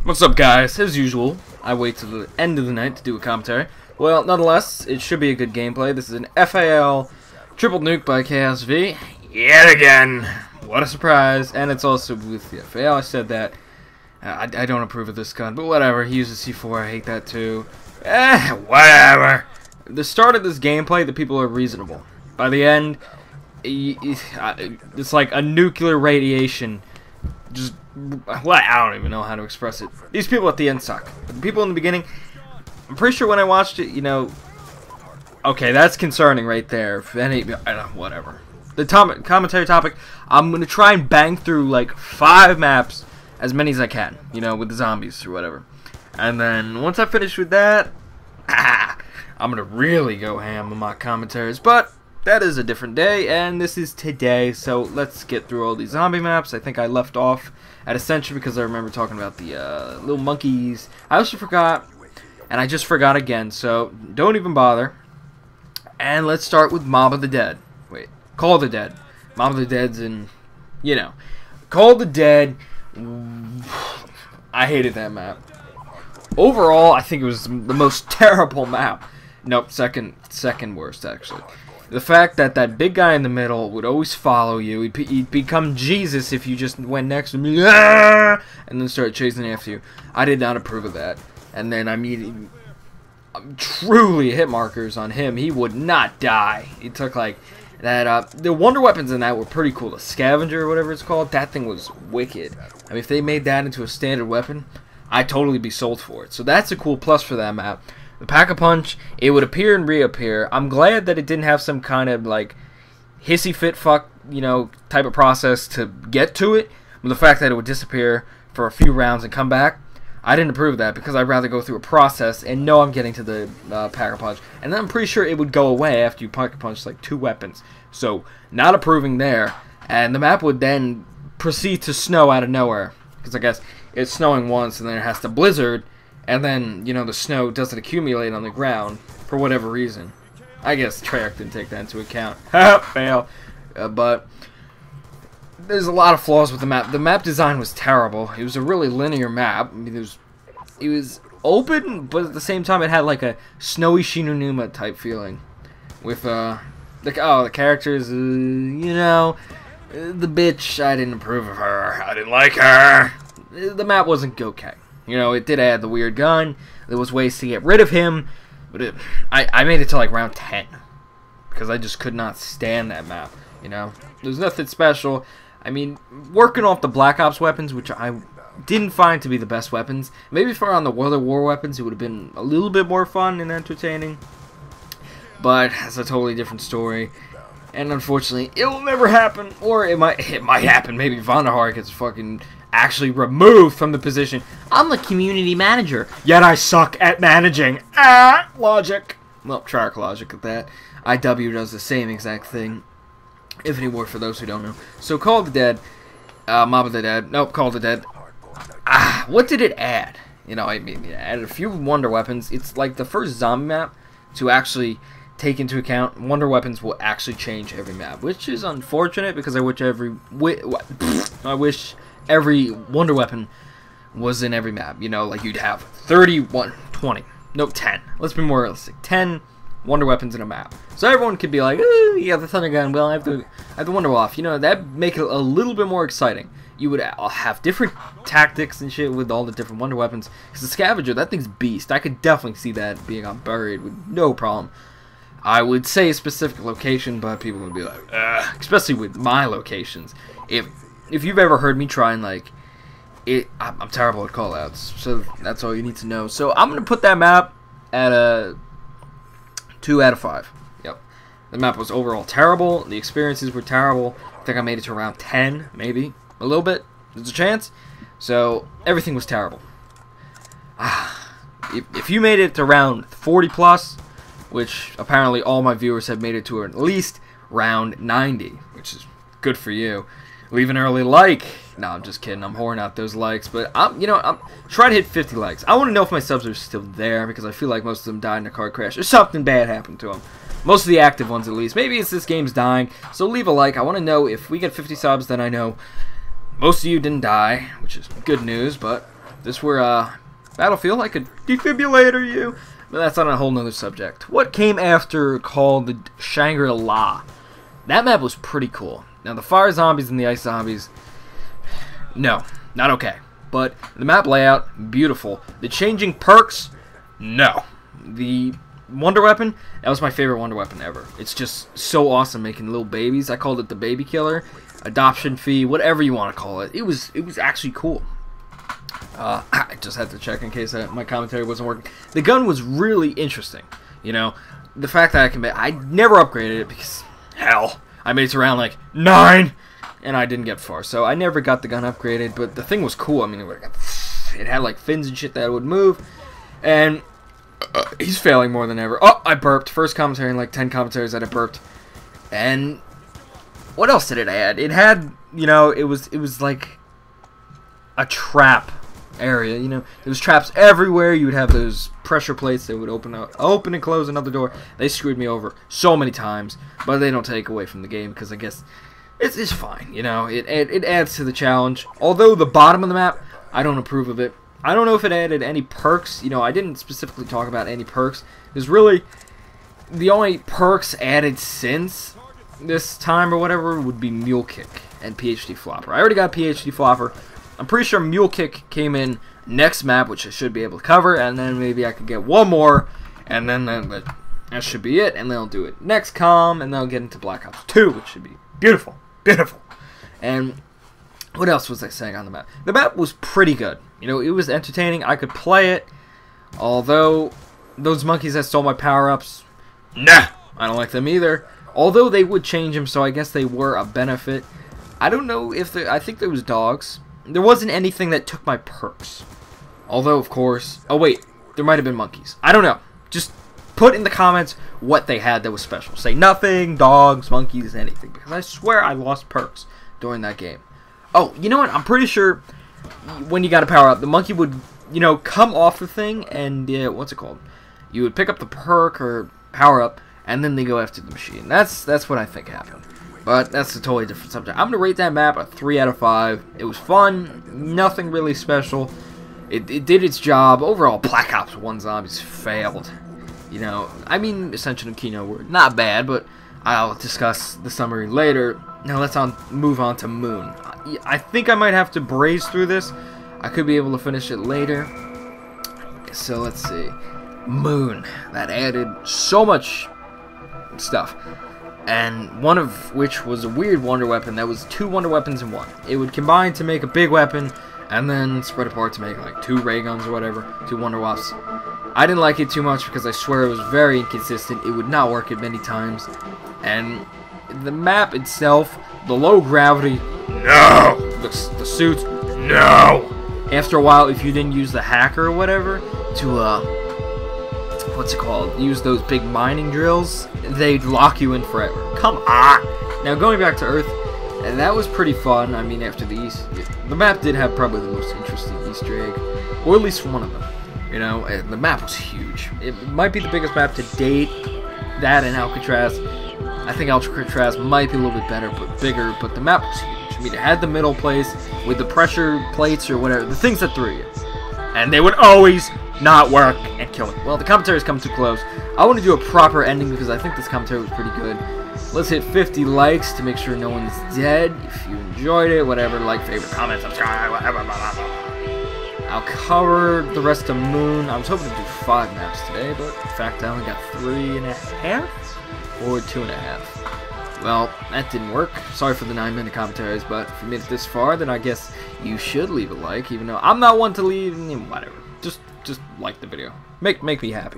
What's up, guys? As usual, I wait till the end of the night to do a commentary. Well, nonetheless, it should be a good gameplay. This is an FAL triple nuke by KSV. Yet again! What a surprise! And it's also with the FAL. I said that. I don't approve of this gun, but whatever. He uses C4. I hate that too. Whatever. The start of this gameplay, the people are reasonable. By the end, it's like a nuclear radiation. Just, well, I don't even know how to express it. These people at the end suck. But the people in the beginning, I'm pretty sure when I watched it, you know, okay, that's concerning right there. If any, whatever. The commentary topic, I'm going to try and bang through like 5 maps, as many as I can, you know, with the zombies or whatever. And then once I finish with that, I'm going to really go ham on my commentaries. But that is a different day, and this is today, so let's get through all these zombie maps. I think I left off at Ascension because I remember talking about the little monkeys. I also forgot, and I just forgot again, so don't even bother. And let's start with Mob of the Dead. Wait, Call of the Dead. Mob of the Dead's in, you know. Call of the Dead, I hated that map. Overall, I think it was the most terrible map. Nope, second worst, actually. The fact that that big guy in the middle would always follow you, he'd become Jesus if you just went next to him, and then started chasing after you. I did not approve of that. And then I mean, truly hit markers on him. He would not die. He took like that. The wonder weapons in that were pretty cool. The scavenger or whatever it's called, that thing was wicked. I mean, if they made that into a standard weapon, I'd totally be sold for it. So that's a cool plus for that map. The Pack-a-Punch, it would appear and reappear. I'm glad that it didn't have some kind of, like, hissy fit fuck, you know, type of process to get to it. But the fact that it would disappear for a few rounds and come back, I didn't approve of that because I'd rather go through a process and know I'm getting to the Pack-a-Punch. And then I'm pretty sure it would go away after you Pack-a-Punch, like, 2 weapons. So, not approving there. And the map would then proceed to snow out of nowhere. Because I guess it's snowing once and then it has to blizzard. And then, you know, the snow doesn't accumulate on the ground for whatever reason. I guess Treyarch didn't take that into account. Fail. But there's a lot of flaws with the map. The map design was terrible. It was a really linear map. I mean, it was open, but at the same time it had like a snowy Shinonuma type feeling. With, the characters, you know, the bitch, I didn't approve of her. I didn't like her. The map wasn't okay. You know, it did add the weird gun. There was ways to get rid of him. But I made it to like round 10. Because I just could not stand that map. You know? There's nothing special. I mean, working off the Black Ops weapons, which I didn't find to be the best weapons. Maybe for on the World of War weapons, it would have been a little bit more fun and entertaining. But it's a totally different story. And unfortunately, it will never happen. Or it might happen. Maybe Vonderhaar gets fucking actually removed from the position. I'm the community manager, yet I suck at managing. Logic. Well, Treyarch logic at that. IW does the same exact thing. Infinity War for those who don't know. So Call of the Dead, Mob of the Dead. Nope, Call of the Dead. What did it add? You know, I mean, it added a few wonder weapons. It's like the first zombie map to actually take into account wonder weapons will actually change every map, which is unfortunate because I wish every wonder weapon was in every map. You know, like you'd have 31, 20, no, 10. Let's be more realistic. 10 wonder weapons in a map. So everyone could be like, ooh, yeah, the thunder gun, well, I have the wonder waff. You know, that'd make it a little bit more exciting. You would have different tactics and shit with all the different wonder weapons. Because the scavenger, that thing's beast. I could definitely see that being on buried with no problem. I would say a specific location, but people would be like, ugh, especially with my locations. If you've ever heard me try and like it, I'm terrible at callouts, so that's all you need to know. So I'm gonna put that map at a 2 out of 5. Yep, the map was overall terrible. The experiences were terrible. I think I made it to around 10, maybe a little bit. There's a chance. So everything was terrible. If you made it to around 40 plus, which apparently all my viewers have made it to at least round 90, which is good for you. Leave an early like. No, I'm just kidding. I'm whoring out those likes. But, I'm trying to hit 50 likes. I want to know if my subs are still there because I feel like most of them died in a car crash or something bad happened to them. Most of the active ones, at least. Maybe it's this game's dying. So leave a like. I want to know if we get 50 subs, then I know most of you didn't die, which is good news. But This where Battlefield like a defibrillator you. But that's on a whole nother subject. What came after, called the Shangri-La. That map was pretty cool. Now the fire zombies and the ice zombies, no, not okay. But the map layout, beautiful. The changing perks, no. The wonder weapon, that was my favorite wonder weapon ever. It's just so awesome making little babies. I called it the baby killer, adoption fee, whatever you want to call it. It was actually cool. I just had to check in case my commentary wasn't working. The gun was really interesting. You know, the fact that I never upgraded it because, hell, I made it to round like 9 and I didn't get far. So I never got the gun upgraded, but the thing was cool. I mean, it had like fins and shit that would move. And he's failing more than ever. Oh, I burped. First commentary in like 10 commentaries that I burped. And what else did it add? It had, you know, it was like a trap area, you know. There was traps everywhere. You would have those pressure plates that would open and close another door. They screwed me over so many times, but they don't take away from the game because I guess it's fine, you know. It adds to the challenge. Although the bottom of the map, I don't approve of it. I don't know if it added any perks. You know, I didn't specifically talk about any perks. Because really, the only perks added since this time or whatever would be Mule Kick and PhD Flopper. I already got PhD Flopper. I'm pretty sure Mule Kick came in next map, which I should be able to cover, and then maybe I could get one more, and then that should be it, and they'll do it next com, and they'll get into Black Ops 2, which should be beautiful, beautiful. And what else was I saying on the map? The map was pretty good. You know, it was entertaining. I could play it, although those monkeys that stole my power-ups, nah, I don't like them either. Although they would change them, so I guess they were a benefit. I don't know if I think there was dogs. There wasn't anything that took my perks. Although, of course... Oh, wait. There might have been monkeys. I don't know. Just put in the comments what they had that was special. Say nothing, dogs, monkeys, anything. Because I swear I lost perks during that game. Oh, you know what? I'm pretty sure when you got a power-up, the monkey would, you know, come off the thing and... what's it called? You would pick up the perk or power-up, and then they go after the machine. That's what I think happened. But that's a totally different subject. I'm going to rate that map a 3 out of 5. It was fun. Nothing really special. It did its job. Overall, Black Ops 1 Zombies failed. You know, I mean, Ascension and Kino were not bad, but I'll discuss the summary later. Now let's move on to Moon. I think I might have to braze through this. I could be able to finish it later. So let's see. Moon. That added so much stuff. And one of which was a weird wonder weapon that was 2 wonder weapons in one. It would combine to make a big weapon, and then spread apart to make like 2 ray guns or whatever, 2 wonder wasps. I didn't like it too much because I swear it was very inconsistent. It would not work at many times. And the map itself, the low gravity, no! The suits, no! After a while, if you didn't use the hacker or whatever to, what's it called? Use those big mining drills, they'd lock you in forever. Come on! Now going back to Earth, and that was pretty fun. I mean, after the map did have probably the most interesting Easter egg, or at least one of them. You know, the map was huge. It might be the biggest map to date. That and Alcatraz. I think Alcatraz might be a little bit better, but bigger. But the map was huge. I mean, it had the middle place with the pressure plates or whatever, the things that threw you, and they would always not work and kill me. Well, the commentary's come too close. I want to do a proper ending because I think this commentary was pretty good. Let's hit 50 likes to make sure no one's dead. If you enjoyed it, whatever, like, favorite, comment, subscribe, whatever, blah, blah, blah. I'll cover the rest of Moon. I was hoping to do 5 maps today, but in fact I only got 3.5 or 2.5. Well, that didn't work. Sorry for the 9-minute commentaries, but if you made it this far, then I guess you should leave a like, even though I'm not one to leave, whatever. Just like the video. Make me happy.